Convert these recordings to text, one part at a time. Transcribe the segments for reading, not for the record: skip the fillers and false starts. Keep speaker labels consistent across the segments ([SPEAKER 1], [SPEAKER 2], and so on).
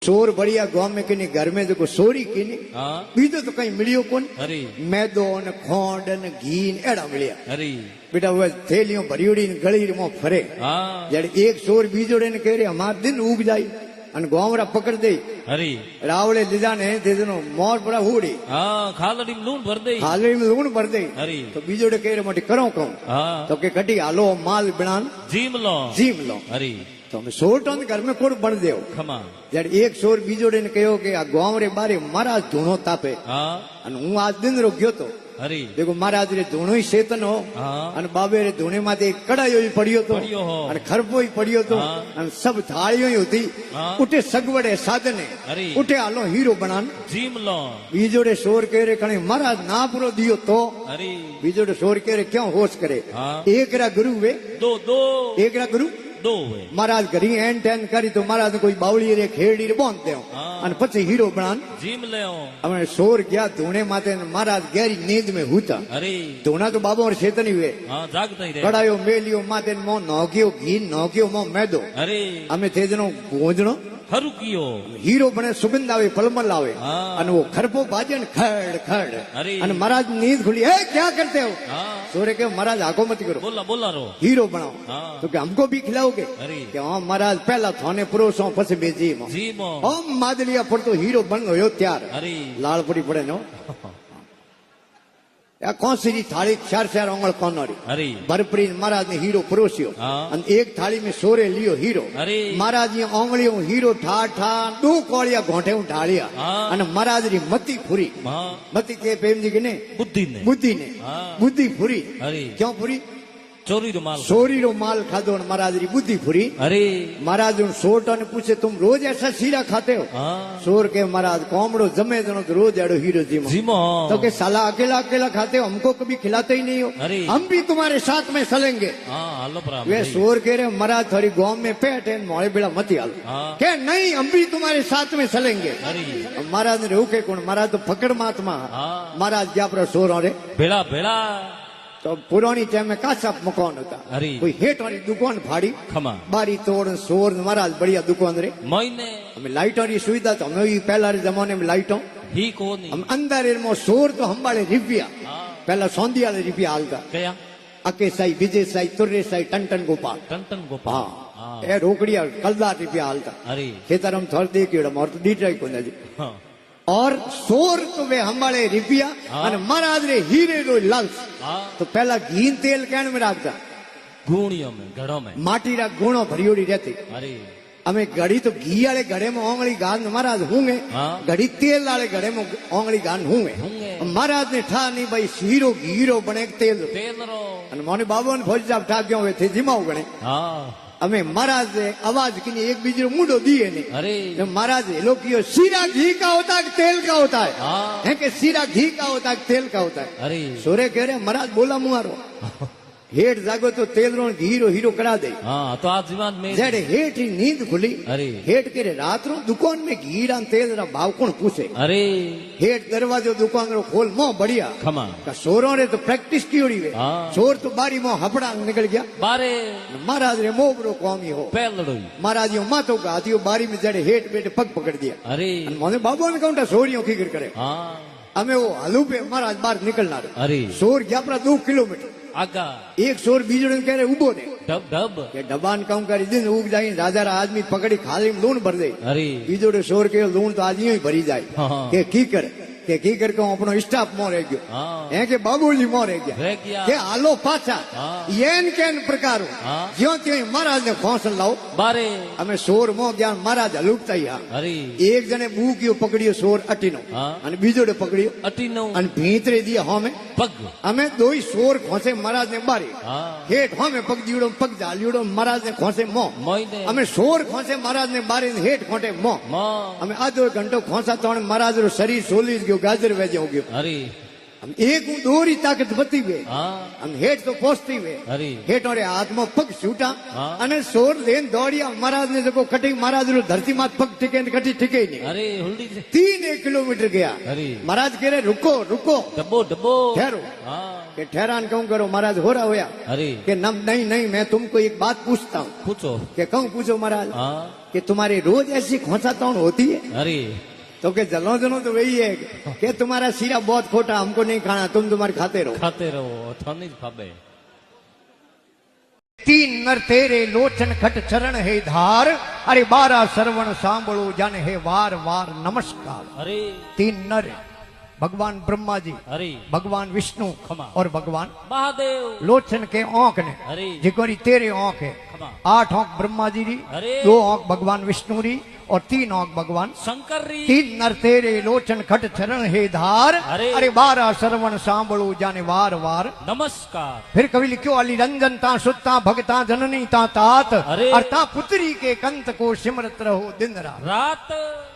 [SPEAKER 1] सोर बढ़िया गांव में किनी घर में जो सोरी किनी
[SPEAKER 2] हाँ
[SPEAKER 1] बीजो तो कहीं मिलियो कोन
[SPEAKER 2] अरे
[SPEAKER 1] मैदो न खोंड न घी न एड़ा मिलिया
[SPEAKER 2] अरे
[SPEAKER 1] बेटा वो थैलियों भरियोड़ी न गली में फरे
[SPEAKER 2] हाँ
[SPEAKER 1] जड़ एक सोर बीजोड़े ने कह रहे हमार दिन उग जाई अन गांवरा पकड़ दे
[SPEAKER 2] अरे
[SPEAKER 1] रावले लिजा ने दे देनो मोर पड़ा हुड़ी
[SPEAKER 2] हाँ खालड़ी में लून भर दे
[SPEAKER 1] हालड़ी में लूण भर दे
[SPEAKER 2] अरे
[SPEAKER 1] तो बीजोड़े कह रहे मोटी करो कहूं
[SPEAKER 2] हाँ
[SPEAKER 1] तो के कटी हालो माल बनान
[SPEAKER 2] जीम लो
[SPEAKER 1] अरे
[SPEAKER 2] अरे
[SPEAKER 1] तो हम सोर टन घर में कोड़ बन देव
[SPEAKER 2] खमा
[SPEAKER 1] जड़ एक सोर बीजोड़े ने कहो कि आ गांव रे बारे महाराज धूणो तापे
[SPEAKER 2] हाँ
[SPEAKER 1] अन हूँ आज दिन रो गयो तो
[SPEAKER 2] अरे
[SPEAKER 1] देखो महाराज रे धूणो ही चेतन हो
[SPEAKER 2] हाँ
[SPEAKER 1] अन बाबे रे धूणे माथे कड़ायो ही पड़ियो तो
[SPEAKER 2] पड़ियो हो।
[SPEAKER 1] अन खरबो ही पड़ियो तो
[SPEAKER 2] हाँ।
[SPEAKER 1] अन सब थालियों ही होती
[SPEAKER 2] हाँ।
[SPEAKER 1] उठे सगवड़े साधने
[SPEAKER 2] अरे
[SPEAKER 1] उठे आलो हीरो बनान
[SPEAKER 2] जीम लो
[SPEAKER 1] बीजोड़े शोर कह रहे कणे महाराज ना पूरो दियो तो
[SPEAKER 2] अरे
[SPEAKER 1] बीजोड़े शोर कह रहे क्यों होश करे
[SPEAKER 2] हाँ।
[SPEAKER 1] एक रा गुरु वे
[SPEAKER 2] दो
[SPEAKER 1] एक रा गुरु
[SPEAKER 2] दो वे
[SPEAKER 1] महाराज घरी एन टेन करी तो महाराज ने कोई बावली रे खेड़ी रे बांध दे
[SPEAKER 2] हाँ।
[SPEAKER 1] अन પછી हीरो बनान
[SPEAKER 2] जीम ले
[SPEAKER 1] हमें शोर गया धूणे माथे ने महाराज गहरी नींद में हुता
[SPEAKER 2] अरे
[SPEAKER 1] धूणा तो बाबा और चेतन ही हुए
[SPEAKER 2] हाँ जागता ही रहे
[SPEAKER 1] कड़ायो मेलियो माथे मो नौकियो घी नौकियो मो मैदो
[SPEAKER 2] अरे
[SPEAKER 1] અમે તેજનો ગોંજણો
[SPEAKER 2] खरु कियो
[SPEAKER 1] હીરો બને સુગંધ આવે પલમલ આવે
[SPEAKER 2] हाँ।
[SPEAKER 1] અને वो खरपो बाजे ने खड़ खड़
[SPEAKER 2] अरे
[SPEAKER 1] અને महाराज नींद खुली ए क्या करते हो
[SPEAKER 2] हाँ
[SPEAKER 1] सोरे के महाराज आगो मत करो
[SPEAKER 2] बोला रो
[SPEAKER 1] हीरो बनाओ
[SPEAKER 2] हाँ।
[SPEAKER 1] तो कि हमको भी खिलाओगे
[SPEAKER 2] अरे
[SPEAKER 1] कि हाँ महाराज पहला थाने परोसो પછી बेजी में
[SPEAKER 2] जीम
[SPEAKER 1] हम मादलिया पर तो हीरो बन गयो त्यार
[SPEAKER 2] अरे
[SPEAKER 1] लाल पड़ी पड़े नो या कौन सी थाली चार चार ओंगल कोनोरी
[SPEAKER 2] अरे
[SPEAKER 1] भरपरी महाराज ने हीरो परोस्यो
[SPEAKER 2] हाँ।
[SPEAKER 1] અને એક થાળી में સોરે लियो हीरो
[SPEAKER 2] अरे
[SPEAKER 1] महाराज ની ઓંગળીઓ हीरो ठा ठा दो कोळिया घोंटे ढाळिया
[SPEAKER 2] हाँ।
[SPEAKER 1] અને महाराज री मती फुरी
[SPEAKER 2] हाँ
[SPEAKER 1] मती के प्रेम जी के ने
[SPEAKER 2] बुद्धि ने
[SPEAKER 1] बुद्धि ने
[SPEAKER 2] हाँ।
[SPEAKER 1] बुद्धि फुरी
[SPEAKER 2] अरे
[SPEAKER 1] क्यों फुरी
[SPEAKER 2] चोरी रो माल
[SPEAKER 1] सोरी रो माल खादो ने महाराज री बुद्धि फुरी
[SPEAKER 2] अरे
[SPEAKER 1] महाराज उन सोटा ने पूछे तुम रोज ऐसा सीरा खाते हो
[SPEAKER 2] हाँ
[SPEAKER 1] सोर के महाराज कोमड़ो जमे जनो तो रोज एड़ो हीरो जी में
[SPEAKER 2] जीमो
[SPEAKER 1] तो के साला अकेला अकेला खाते हो हमको कभी खिलाते ही नहीं हो
[SPEAKER 2] अरे।
[SPEAKER 1] हम भी तुम्हारे साथ में चलेंगे
[SPEAKER 2] हाँ हालो पराम
[SPEAKER 1] वे सोर कह रहे महाराज थोड़ी गांव में पेट है मोड़े बेड़ा मत हालो
[SPEAKER 2] हाँ
[SPEAKER 1] के नहीं हम भी तुम्हारे साथ में चलेंगे
[SPEAKER 2] अरे
[SPEAKER 1] महाराज ने रोके कौन महाराज तो फकड़ महात्मा
[SPEAKER 2] हाँ
[SPEAKER 1] महाराज क्या पर सोर हो रे
[SPEAKER 2] भेड़ा भेड़ा
[SPEAKER 1] तो पुरानी टाइम में कासा मकान होता
[SPEAKER 2] अरे
[SPEAKER 1] कोई हेठ वाली दुकान फाड़ी
[SPEAKER 2] खमा
[SPEAKER 1] बारी तोड़ सोर महाराज बढ़िया दुकान रे
[SPEAKER 2] महीने
[SPEAKER 1] हमें लाइटों की सुविधा तो हमें पहला जमाने में लाइटों
[SPEAKER 2] ही कोनी
[SPEAKER 1] हम अंदर में सोर तो हम वाले रिपिया
[SPEAKER 2] हाँ
[SPEAKER 1] पहला सौंदी वाले रिपिया हालता
[SPEAKER 2] क्या
[SPEAKER 1] अके साई विजय साई तुर्रे साई टन गोपाल
[SPEAKER 2] टन गोपाल
[SPEAKER 1] हाँ
[SPEAKER 2] हाँ
[SPEAKER 1] ए रोकड़िया कलदार रिपिया हालता
[SPEAKER 2] अरे
[SPEAKER 1] खेतर हम थोड़ा देखिए और तो डीटराई को जी
[SPEAKER 2] हाँ
[SPEAKER 1] और सोर तो वे हमारे रिपिया
[SPEAKER 2] हाँ।
[SPEAKER 1] और महाराज रे हीरे रो लाल
[SPEAKER 2] हाँ
[SPEAKER 1] तो पहला घी तेल कैन में रखता
[SPEAKER 2] गुणियों में घड़ों में
[SPEAKER 1] माटी रा गुणो भरियोड़ी रहती
[SPEAKER 2] अरे
[SPEAKER 1] हमें घड़ी तो घी वाले घड़े में ओंगली गान महाराज होंगे
[SPEAKER 2] हाँ
[SPEAKER 1] घड़ी तेल वाले घड़े में ओंगली गान होंगे
[SPEAKER 2] होंगे।
[SPEAKER 1] महाराज ने ठा नहीं भाई हीरो घीरो बने तेल
[SPEAKER 2] तेल रो
[SPEAKER 1] અને મોને બાબો ને ફોજી સાહેબ ઠાક્યો હોય તે જીમાવ ગણે
[SPEAKER 2] हाँ
[SPEAKER 1] અમે મહારાજ ને અવાજ की एक બીજો मुंडो दिए नहीं
[SPEAKER 2] अरे
[SPEAKER 1] तो महाराज ये लोग कियो सीरा घी का होता है कि तेल का होता है
[SPEAKER 2] हाँ
[SPEAKER 1] है कि सीरा घी का होता है कि तेल का होता है
[SPEAKER 2] अरे
[SPEAKER 1] सोरे कह रहे महाराज बोला मुहारो हेठ जागो तो तेल रो घीरो हीरो करा दे
[SPEAKER 2] हाँ तो आज जीवन में
[SPEAKER 1] जेड़े हेठ ही नींद खुली
[SPEAKER 2] अरे
[SPEAKER 1] हेठ के रात रो दुकान में घी रा तेल रा भाव कौन पूछे
[SPEAKER 2] अरे
[SPEAKER 1] हेठ दरवाजो दुकान रो खोल मोह बढ़िया
[SPEAKER 2] खमा
[SPEAKER 1] का सोरों ने तो प्रैक्टिस की होड़ी वे
[SPEAKER 2] हाँ
[SPEAKER 1] चोर तो बारी मोह हपड़ा निकल गया
[SPEAKER 2] बारे
[SPEAKER 1] महाराज रे मोबरो कौमी हो
[SPEAKER 2] पैलड़ो
[SPEAKER 1] महाराज यो माथो का हाथियो बारी में जड़े हेठ बैठे पग पकड़ दिया
[SPEAKER 2] अरे
[SPEAKER 1] અને મને બાબુ ને કહું સોરિયો ખીગર કરે
[SPEAKER 2] हाँ
[SPEAKER 1] અમે वो हलू पे महाराज बाहर निकलना
[SPEAKER 2] अरे
[SPEAKER 1] सोर गया अपना 2 किलोमीटर
[SPEAKER 2] आगा
[SPEAKER 1] एक सोर बीजो ने कह रहे उबो ने
[SPEAKER 2] डब डब
[SPEAKER 1] के डबान कहूं करी दिन उग जाई राजा रा आदमी पकड़ी खाली में लूण भर दे
[SPEAKER 2] अरे
[SPEAKER 1] बीजो ने सोर के लूण तो आज ही भरी जाए
[SPEAKER 2] हाँ।
[SPEAKER 1] के की कर को अपनो स्टाफ मो रह गयो
[SPEAKER 2] हाँ
[SPEAKER 1] है के बाबूजी मो रह गया
[SPEAKER 2] रह गया
[SPEAKER 1] के हालो पाछा
[SPEAKER 2] हाँ।
[SPEAKER 1] येन केन प्रकारो
[SPEAKER 2] हाँ।
[SPEAKER 1] ज्यो त्यो महाराज ने खोसल लाओ
[SPEAKER 2] बारे
[SPEAKER 1] અમે સોર મો ગયા મહારાજ હલુકતા યા
[SPEAKER 2] अरे
[SPEAKER 1] એક જણે બૂક્યો પકડ્યો સોર અટીનો
[SPEAKER 2] हाँ
[SPEAKER 1] અને બીજોડે પકડ્યો
[SPEAKER 2] अटी नो
[SPEAKER 1] અને ભીતરે દિયા હોમે
[SPEAKER 2] पग
[SPEAKER 1] અમે દોઈ સોર ખોસે મહારાજ ને બારી
[SPEAKER 2] हाँ
[SPEAKER 1] હેઠ હોમે પગ દીવડો પગ જાલ્યુડો મહારાજ ને ખોસે મો
[SPEAKER 2] महीने
[SPEAKER 1] અમે સોર ખોસે મહારાજ ને બારી ને હેઠ ખોટે મો
[SPEAKER 2] माँ
[SPEAKER 1] અમે આધો ઘંટો ખોસા તો મહારાજ રો શરીર સોલી ગયો ગાજર વેજ્યો ગયો
[SPEAKER 2] अरे
[SPEAKER 1] આમ એક હું દોરી તાકત બતી વે
[SPEAKER 2] हाँ
[SPEAKER 1] આમ હેઠ તો પહોંચતી વે
[SPEAKER 2] अरे
[SPEAKER 1] હેઠ ઓરે હાથમાં પગ છૂટા
[SPEAKER 2] હા.
[SPEAKER 1] અને સોર લઈને દોડ્યા મહારાજ ને જો કટી મહારાજ નું ધરતી માં પગ ટીકે ને કટી ટીકે નહીં
[SPEAKER 2] अरे हुल्डी से
[SPEAKER 1] 3 કિલોમીટર ગયા
[SPEAKER 2] अरे
[SPEAKER 1] महाराज कह रहे रुको रुको
[SPEAKER 2] डब्बो डब्बो
[SPEAKER 1] ठहरो
[SPEAKER 2] हाँ
[SPEAKER 1] कि ठहरान कहूँ करो महाराज हो रहा होया
[SPEAKER 2] अरे
[SPEAKER 1] कि नम नहीं नहीं मैं तुमको एक बात पूछता हूँ
[SPEAKER 2] पूछो
[SPEAKER 1] कि कहूँ पूछो महाराज
[SPEAKER 2] हाँ
[SPEAKER 1] कि तुम्हारी रोज ऐसी खोंचाताउन होती है
[SPEAKER 2] अरे
[SPEAKER 1] तो कि जलो जलो तो वही है कि तुम्हारा सीरा बहुत खोटा हमको नहीं खाना तुम तुम्हारे खाते रहो
[SPEAKER 2] खाते रहो थानी फाबे
[SPEAKER 1] 3 नर तेरे लोचन खट चरण है धार अरे 12 श्रवण सांभळो जाने है वार वार नमस्कार
[SPEAKER 2] अरे
[SPEAKER 1] 3 नर भगवान ब्रह्मा जी
[SPEAKER 2] अरे
[SPEAKER 1] भगवान विष्णु
[SPEAKER 2] खमा।
[SPEAKER 1] और भगवान
[SPEAKER 2] महादेव
[SPEAKER 1] लोचन के आंख ने
[SPEAKER 2] अरे
[SPEAKER 1] जिकोरी तेरे आंख है
[SPEAKER 2] खमा
[SPEAKER 1] 8 आंख ब्रह्मा जी री
[SPEAKER 2] अरे
[SPEAKER 1] 2 आंख भगवान विष्णु री और 3 आंख भगवान
[SPEAKER 2] शंकर री
[SPEAKER 1] 3 नर तेरे लोचन खट चरण है धार
[SPEAKER 2] अरे।
[SPEAKER 1] अरे 12 श्रवण सांभळो जाने वार वार
[SPEAKER 2] नमस्कार
[SPEAKER 1] फिर कवि लिखो अली रंजन ता सुता भगता जननी ता तात
[SPEAKER 2] अरे।
[SPEAKER 1] और ता पुत्री के कंत को सिमरत रहो दिन रात
[SPEAKER 2] रात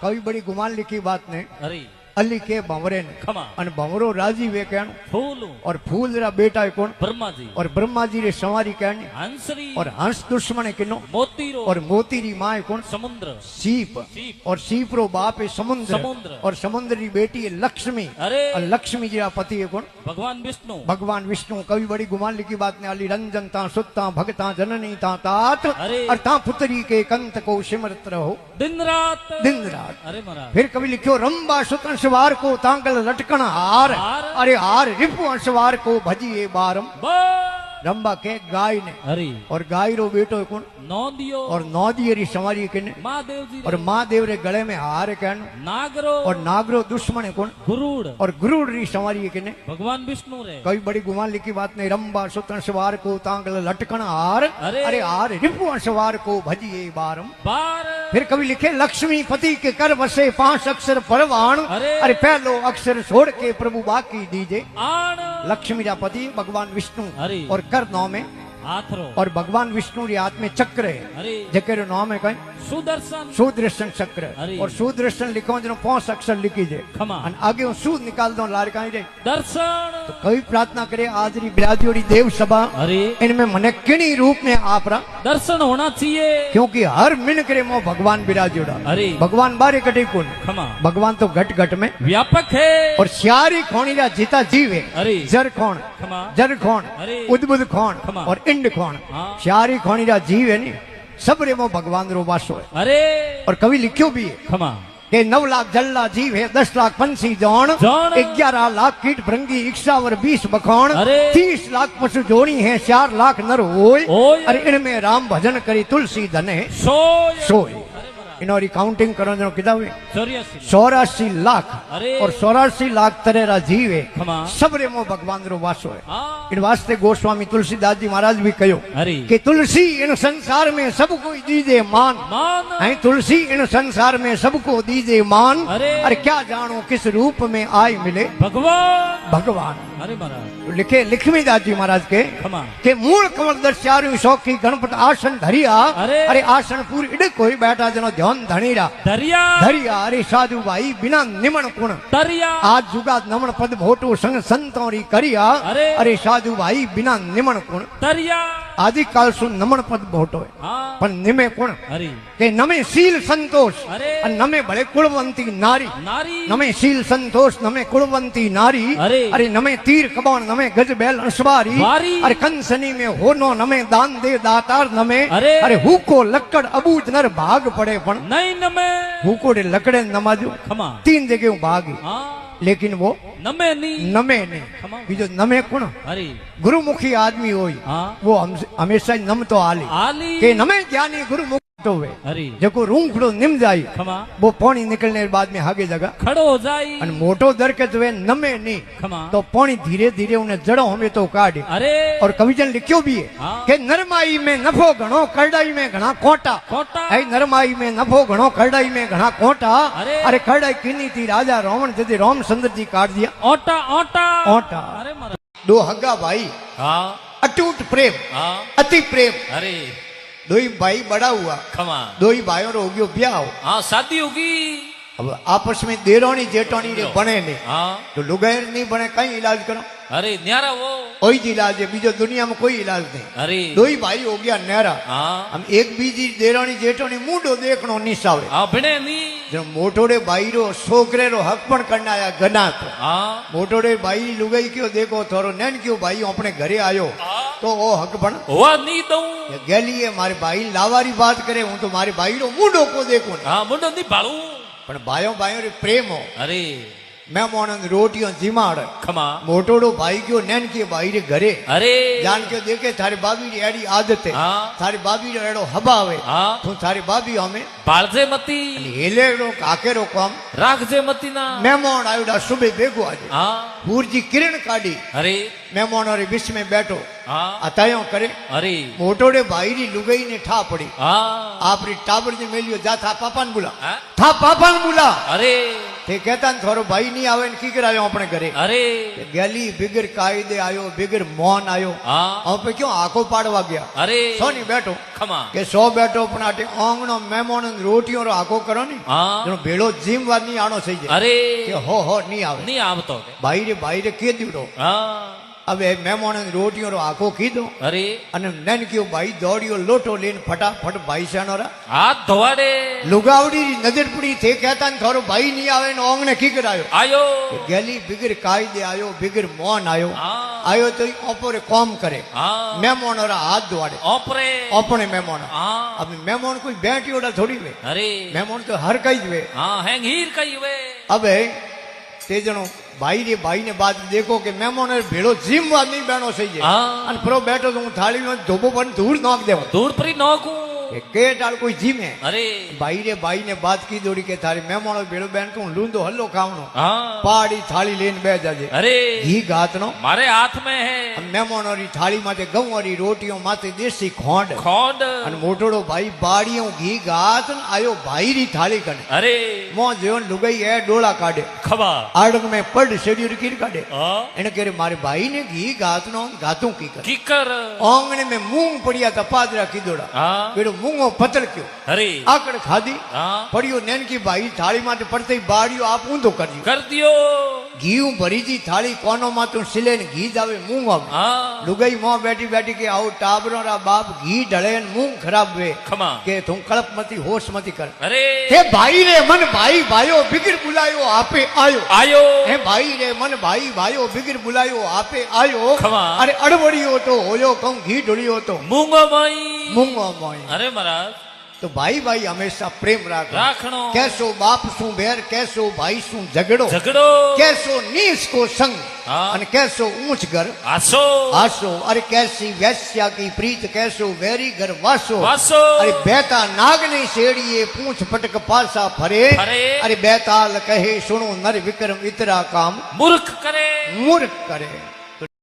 [SPEAKER 1] कवि बड़ी गुमान लिखी बात ने
[SPEAKER 2] अरे
[SPEAKER 1] अली के भंवरे ने
[SPEAKER 2] खमा
[SPEAKER 1] और भंवरो राजी वे कहण
[SPEAKER 2] फूल
[SPEAKER 1] और फूल रा बेटा है कौन
[SPEAKER 2] ब्रह्मा जी
[SPEAKER 1] और ब्रह्मा जी रे सवारी कहण
[SPEAKER 2] हंसरी
[SPEAKER 1] और हंस दुश्मन है किनो
[SPEAKER 2] मोतीरो
[SPEAKER 1] और मोती री माँ है कौन
[SPEAKER 2] समुद्र
[SPEAKER 1] सीप
[SPEAKER 2] सीप।
[SPEAKER 1] और सीप रो बाप है समुद्र
[SPEAKER 2] समुद्र।
[SPEAKER 1] और समुद्र री बेटी है लक्ष्मी
[SPEAKER 2] अरे
[SPEAKER 1] और लक्ष्मी जी रा पति है कौन
[SPEAKER 2] भगवान विष्णु
[SPEAKER 1] भगवान विष्णु कवि बड़ी गुमान लिखी बात ने अली रंजन ता सुता भगता जननी ता तात
[SPEAKER 2] अरे।
[SPEAKER 1] और ता पुत्री के कंत को सिमरत रहो
[SPEAKER 2] दिन रात
[SPEAKER 1] दिन रात
[SPEAKER 2] अरे महाराज
[SPEAKER 1] फिर कवि लिखो रंबा सुतन सवार को तांगल लटकन हार
[SPEAKER 2] हार।
[SPEAKER 1] अरे हार रिपु सवार को भजिए बारम
[SPEAKER 2] बा
[SPEAKER 1] रंबा के गाय ने
[SPEAKER 2] अरे
[SPEAKER 1] और गाय रो बेटो है कौन
[SPEAKER 2] नौ दियो
[SPEAKER 1] और नौदिये री सवारी किने
[SPEAKER 2] महादेव जी
[SPEAKER 1] और महादेव रे गले में हार कहन
[SPEAKER 2] नागरो
[SPEAKER 1] और नागरो दुश्मन है कौन
[SPEAKER 2] गुरुड़
[SPEAKER 1] और गुरुड़ री सवारी है किने
[SPEAKER 2] भगवान विष्णु रे
[SPEAKER 1] कई बड़ी गुमान लिखी बात नहीं रंबा सुतन सवार को तांगल लटकन हार
[SPEAKER 2] अरे।
[SPEAKER 1] अरे हार रिपु सवार को भजिए बारम
[SPEAKER 2] बार
[SPEAKER 1] फिर कवि लिखे लक्ष्मी पति के कर बसे 5 अक्षर परवाण
[SPEAKER 2] अरे।
[SPEAKER 1] अरे पहलो अक्षर छोड़ के प्रभु बाकी दीजे
[SPEAKER 2] आण
[SPEAKER 1] लक्ष्मी रा पति भगवान विष्णु
[SPEAKER 2] अरे।
[SPEAKER 1] और कर नाम में
[SPEAKER 2] हाथरो
[SPEAKER 1] और भगवान विष्णु रे हाथ में चक्र है
[SPEAKER 2] अरे
[SPEAKER 1] जके रो नाम है कहीं
[SPEAKER 2] सुदर्शन
[SPEAKER 1] सुदर्शन चक्र
[SPEAKER 2] अरे।
[SPEAKER 1] और सुदर्शन लिखो जनो 5 अक्षर लिखी जे
[SPEAKER 2] खमा
[SPEAKER 1] और आगे वो सूद निकाल दो लार कहीं रे
[SPEAKER 2] दर्शन
[SPEAKER 1] तो कवि प्रार्थना करे आज री बिराजोड़ी देव सभा
[SPEAKER 2] अरे
[SPEAKER 1] इनमें मने किनी रूप में आप रा
[SPEAKER 2] दर्शन होना चाहिए
[SPEAKER 1] क्योंकि हर मिन करे मो भगवान बिराजोड़ा
[SPEAKER 2] अरे
[SPEAKER 1] भगवान बारे कटे कौन
[SPEAKER 2] खमा
[SPEAKER 1] भगवान तो घट घट में
[SPEAKER 2] व्यापक है
[SPEAKER 1] और श्यारी खोणी रा जीता जीव है
[SPEAKER 2] अरे
[SPEAKER 1] जर खोण
[SPEAKER 2] खमा
[SPEAKER 1] जर खोण
[SPEAKER 2] अरे
[SPEAKER 1] उद्बुद खोण
[SPEAKER 2] खमा।
[SPEAKER 1] और इंड खोण
[SPEAKER 2] हाँ।
[SPEAKER 1] श्यारी खोणी रा जीव है नी सब रे मो भगवान रो वासो है
[SPEAKER 2] अरे
[SPEAKER 1] और कवि लिखियो भी है
[SPEAKER 2] खमा
[SPEAKER 1] कि 9 लाख जल्ला जीव है 10 लाख पंछी जौन
[SPEAKER 2] जौन।
[SPEAKER 1] 11 लाख कीट भृंगी 21 20 बखौण
[SPEAKER 2] अरे।
[SPEAKER 1] 30 लाख पशु जोड़ी है 4 लाख नर होय
[SPEAKER 2] ओय।
[SPEAKER 1] अरे इनमें राम भजन करी तुलसी धन है
[SPEAKER 2] सोय
[SPEAKER 1] सोय
[SPEAKER 2] अरे महाराज
[SPEAKER 1] इनोरी काउंटिंग करो जो कितना हुए
[SPEAKER 2] 84
[SPEAKER 1] 84 लाख
[SPEAKER 2] अरे।
[SPEAKER 1] और 84 लाख तरह रा जीव है
[SPEAKER 2] खमा
[SPEAKER 1] सब रे मो भगवान रो वासो है
[SPEAKER 2] हाँ
[SPEAKER 1] इन वास्ते गोस्वामी तुलसीदास जी महाराज भी कहो
[SPEAKER 2] अरे
[SPEAKER 1] कि तुलसी इन संसार में सब कोई दीजे मान
[SPEAKER 2] मान
[SPEAKER 1] ऐं तुलसी इन संसार में सबको दीजे मान
[SPEAKER 2] अरे।
[SPEAKER 1] अरे क्या जानो किस रूप में आए मिले
[SPEAKER 2] भगवान
[SPEAKER 1] भगवान
[SPEAKER 2] अरे महाराज
[SPEAKER 1] लिखे लक्ष्मीदास जी महाराज के
[SPEAKER 2] खमा
[SPEAKER 1] के मूल कमल दर्शारू शौकी गणपत आसन धरिया
[SPEAKER 2] अरे।
[SPEAKER 1] अरे आसन पूरी इड कोई बैठा जनो ध्यान धनीरा
[SPEAKER 2] दरिया
[SPEAKER 1] धरिया अरे साधु भाई बिना निमण कुण
[SPEAKER 2] दरिया
[SPEAKER 1] आज जुगाद नमन पद भोटो संग संतोरी करिया
[SPEAKER 2] अरे।
[SPEAKER 1] अरे साधु भाई बिना निमण कुण
[SPEAKER 2] दरिया
[SPEAKER 1] आदि काल सु नमन पद भोटो है
[SPEAKER 2] हाँ
[SPEAKER 1] पण निमे कुण
[SPEAKER 2] अरे
[SPEAKER 1] के नमे शील संतोष
[SPEAKER 2] अरे।
[SPEAKER 1] और नमे भले कुलवंती नारी
[SPEAKER 2] नारी
[SPEAKER 1] नमे शील संतोष नमे कुलवंती नारी
[SPEAKER 2] अरे।
[SPEAKER 1] अरे नमे तीर कबाण नमे गज बैल अंशवारी
[SPEAKER 2] वारी।
[SPEAKER 1] अरे कंसनी में होनो नमे दान दे दातार नमे
[SPEAKER 2] अरे।
[SPEAKER 1] अरे हुको लक्कड़ अबूज नर भाग पड़े पण
[SPEAKER 2] नहीं नमे
[SPEAKER 1] हुको डे लकड़े नमाजो
[SPEAKER 2] खमा
[SPEAKER 1] 3 जगह भागी
[SPEAKER 2] हाँ
[SPEAKER 1] लेकिन वो
[SPEAKER 2] नमे नहीं
[SPEAKER 1] नमे नहीं
[SPEAKER 2] खमा
[SPEAKER 1] बीजो नमे कुण
[SPEAKER 2] अरे
[SPEAKER 1] गुरुमुखी आदमी होई
[SPEAKER 2] हाँ
[SPEAKER 1] वो हमेशा ही नम तो आली
[SPEAKER 2] आली
[SPEAKER 1] के नमे ज्ञानी गुरुमुख तो वे
[SPEAKER 2] अरे
[SPEAKER 1] जको रूंखड़ो निम जाई
[SPEAKER 2] खमा
[SPEAKER 1] वो पानी निकलने के बाद में आगे जगह
[SPEAKER 2] खड़ो हो जाई
[SPEAKER 1] અને મોટો દરકત વે નમે નહીં
[SPEAKER 2] खमा
[SPEAKER 1] तो पानी धीरे धीरे उन्हें जड़ों हमें तो काढ़े
[SPEAKER 2] अरे
[SPEAKER 1] और कविजन लिखियो भी है
[SPEAKER 2] हाँ।
[SPEAKER 1] कि नरमाई में नफो घणो करड़ाई में घणा कोटा
[SPEAKER 2] कोटा
[SPEAKER 1] ऐ नरमाई में नफो घणो करड़ाई में घणा कोटा
[SPEAKER 2] अरे।
[SPEAKER 1] अरे करड़ाई किनी थी राजा रावण जदे रामचंद्र जी काट दिया
[SPEAKER 2] ओटा ओटा
[SPEAKER 1] ओटा
[SPEAKER 2] अरे महाराज
[SPEAKER 1] 2 हग्गा भाई
[SPEAKER 2] हाँ
[SPEAKER 1] अटूट प्रेम
[SPEAKER 2] हाँ
[SPEAKER 1] अति प्रेम
[SPEAKER 2] अरे
[SPEAKER 1] 2 भाई बड़ा हुआ
[SPEAKER 2] खमा
[SPEAKER 1] 2 भाइयों रो हो गयो ब्याह
[SPEAKER 2] हाँ शादी होगी
[SPEAKER 1] अब आपस में देरानी जेठानी रे बने ने
[SPEAKER 2] हाँ
[SPEAKER 1] तो लुगाई नहीं बने कई इलाज करो
[SPEAKER 2] अरे न्यारा वो
[SPEAKER 1] कोई जी इलाज है बीजो दुनिया में कोई इलाज नहीं
[SPEAKER 2] अरे
[SPEAKER 1] दो ही भाई हो गया नहरा
[SPEAKER 2] हाँ
[SPEAKER 1] हम एक बीजी देरानी जेठानी मुंडो देखनो निसावे
[SPEAKER 2] हाँ भिणे नी
[SPEAKER 1] जो मोटोड़े भाई रो छोकरे रो हक पण करना आया गना तो
[SPEAKER 2] हाँ
[SPEAKER 1] मोटोड़े भाई लुगाई क्यों देखो थोरो नैन क्यों भाई अपने घरे आयो तो वो हक पण
[SPEAKER 2] हुआ नी दऊ
[SPEAKER 1] गेली है मारे भाई लावारी बात करे हूं तो मारे भाई रो मुंडो को देखो ने
[SPEAKER 2] हाँ मुंडो नी भाड़ू
[SPEAKER 1] पण भाइयों भाइयों रे प्रेम हो
[SPEAKER 2] अरे
[SPEAKER 1] मैं मोनंद रोटियों जिमाड़
[SPEAKER 2] खमा
[SPEAKER 1] मोटोड़ो भाई क्यों नैन के भाई रे घरे
[SPEAKER 2] अरे
[SPEAKER 1] जान के देखे थारी भाभी री एडी आदत है
[SPEAKER 2] हाँ
[SPEAKER 1] थारी भाभी रो एडो हबावे
[SPEAKER 2] हाँ
[SPEAKER 1] तू थारी भाभी हमें
[SPEAKER 2] बाळजे मती
[SPEAKER 1] हेले रो काके रो काम
[SPEAKER 2] राखजे मती ना
[SPEAKER 1] मेहमान आयोडा सुबह बेगो आज
[SPEAKER 2] हाँ
[SPEAKER 1] सूरजी किरण काढ़ी
[SPEAKER 2] अरे
[SPEAKER 1] मेहमानों रे बीच में बैठो
[SPEAKER 2] हाँ
[SPEAKER 1] अतायो करे
[SPEAKER 2] अरे
[SPEAKER 1] मोटोड़े भाई री लुगाई ने ठा पड़ी
[SPEAKER 2] हाँ
[SPEAKER 1] आपरी टाबर ने मेलियो जा था पापा ने बुला
[SPEAKER 2] हाँ?
[SPEAKER 1] था पापा ने बुला
[SPEAKER 2] अरे
[SPEAKER 1] ते कहता न थारो भाई नहीं आवे न की करायो अपने घरे
[SPEAKER 2] अरे
[SPEAKER 1] गैली बिगर कायदे आयो बिगर मौन आयो
[SPEAKER 2] हाँ
[SPEAKER 1] अब पे क्यों आंखों पाड़वा गया
[SPEAKER 2] अरे
[SPEAKER 1] सोनी बैठो
[SPEAKER 2] खमा
[SPEAKER 1] के सो बैठो पण आटे आंगणो मेहमान रोटियों रो आंखो करो नी
[SPEAKER 2] हाँ
[SPEAKER 1] जनो भेड़ो जिम वा नहीं आनो सही जाए
[SPEAKER 2] अरे
[SPEAKER 1] के हो नहीं आवे
[SPEAKER 2] नहीं आवतो
[SPEAKER 1] भाई रे के दीवड़ो
[SPEAKER 2] हाँ
[SPEAKER 1] अब मेहमान रोटियों रो आंखो कीधो
[SPEAKER 2] अरे
[SPEAKER 1] अने नैन क्यों भाई दौड़ियो लोटो लेन फटाफट भाई सानो रा
[SPEAKER 2] हाथ धोवाड़े
[SPEAKER 1] लुगावड़ी री नजर पड़ी थे कहता न थारो भाई नहीं आवे न ओंगने की करायो
[SPEAKER 2] आयो
[SPEAKER 1] गैली बिगर कायदे आयो बिगर मौन आयो
[SPEAKER 2] हाँ
[SPEAKER 1] आयो तो ओपरे काम करे
[SPEAKER 2] हाँ
[SPEAKER 1] मेहमान रा हाथ धोवाड़े
[SPEAKER 2] ओपरे
[SPEAKER 1] अपने मेहमान
[SPEAKER 2] हाँ
[SPEAKER 1] अब मेहमान कोई बैठी ओड़ा थोड़ी वे
[SPEAKER 2] अरे
[SPEAKER 1] मेहमान तो हर कई वे
[SPEAKER 2] हाँ हैंग हीर कई वे
[SPEAKER 1] अब ते जनो भाई ने बात देखो कि मेहमान भेड़ो जिम वाद नहीं बहनो सही है
[SPEAKER 2] हाँ
[SPEAKER 1] अन प्रो बैठो तो हूँ थाली में धोबो पर धूल नाक देवा
[SPEAKER 2] दूर परी नौकू
[SPEAKER 1] के डाल कोई जिम है
[SPEAKER 2] अरे
[SPEAKER 1] भाई ने बात की दौड़ी के थारी मेहमानो भेड़ो बहन को लूंदो हल्लो खावनो
[SPEAKER 2] हाँ
[SPEAKER 1] पाड़ी थाली लेन बह जाजे
[SPEAKER 2] अरे
[SPEAKER 1] घी गातनो
[SPEAKER 2] मारे हाथ में है
[SPEAKER 1] मेहमानो री थाली माथे गऊ वाली रोटियों माथे देसी खोंड
[SPEAKER 2] खोंड
[SPEAKER 1] अन मोटोड़ो भाई बाड़ियों घी गात न आयो भाई री थाली कने
[SPEAKER 2] अरे
[SPEAKER 1] मो जीवन लुगाई है डोला काटे
[SPEAKER 2] खबा
[SPEAKER 1] आड़ंग में पड़ शेडियो कीर काटे
[SPEAKER 2] हाँ
[SPEAKER 1] એને કે મારે ભાઈ ને ઘી ગાતનો ગાતું કી કરે
[SPEAKER 2] किकर
[SPEAKER 1] आंगणे में मूंग पड़िया था पादरा की दोड़ा
[SPEAKER 2] हाँ
[SPEAKER 1] बेड़ो मूंगो पतल क्यों
[SPEAKER 2] अरे
[SPEAKER 1] आकड़ खादी
[SPEAKER 2] हाँ
[SPEAKER 1] पड़ियो नैन की भाई थाली माते पड़ते ही बाड़ियो आप ऊंधो कर दियो
[SPEAKER 2] कर दियो
[SPEAKER 1] घी भरी थी थाली कोनो मा तू सिले ने घी जावे मूंग आवे
[SPEAKER 2] हाँ
[SPEAKER 1] लुगाई मों बैठी बैठी के आओ टाबरो रा बाप घी ढले न मूंग खराब वे
[SPEAKER 2] खमा
[SPEAKER 1] के तुम कल्प मती होश मती कर
[SPEAKER 2] अरे
[SPEAKER 1] हे भाई रे मन भाई भाइयो बिगिर बुलायो आपे आयो
[SPEAKER 2] आयो
[SPEAKER 1] हे भाई रे मन भाई भाइयो बिगिर बुलायो आपे आयो
[SPEAKER 2] खमा
[SPEAKER 1] अरे अड़बड़ियो तो होयो कम घी ढोलियो तो
[SPEAKER 2] मूंगो माई
[SPEAKER 1] मूंगो मोई
[SPEAKER 2] अरे महाराज
[SPEAKER 1] तो भाई भाई हमेशा प्रेम राखो
[SPEAKER 2] राखणो
[SPEAKER 1] कैसो बाप सु बैर कैसो भाई सु झगड़ो
[SPEAKER 2] झगड़ो
[SPEAKER 1] कैसो नीच को संग
[SPEAKER 2] हाँ।
[SPEAKER 1] और कैसो ऊंच घर
[SPEAKER 2] आसो
[SPEAKER 1] आसो अरे कैसी वैश्या की प्रीत कैसो वैरी घर वासो
[SPEAKER 2] वासो
[SPEAKER 1] अरे बेता नागने सेड़िए पूछ पटक पासा फरे
[SPEAKER 2] फरे।
[SPEAKER 1] अरे बेताल कहे सुनो नर विक्रम इतरा काम
[SPEAKER 2] मूर्ख करे
[SPEAKER 1] मूर्ख करे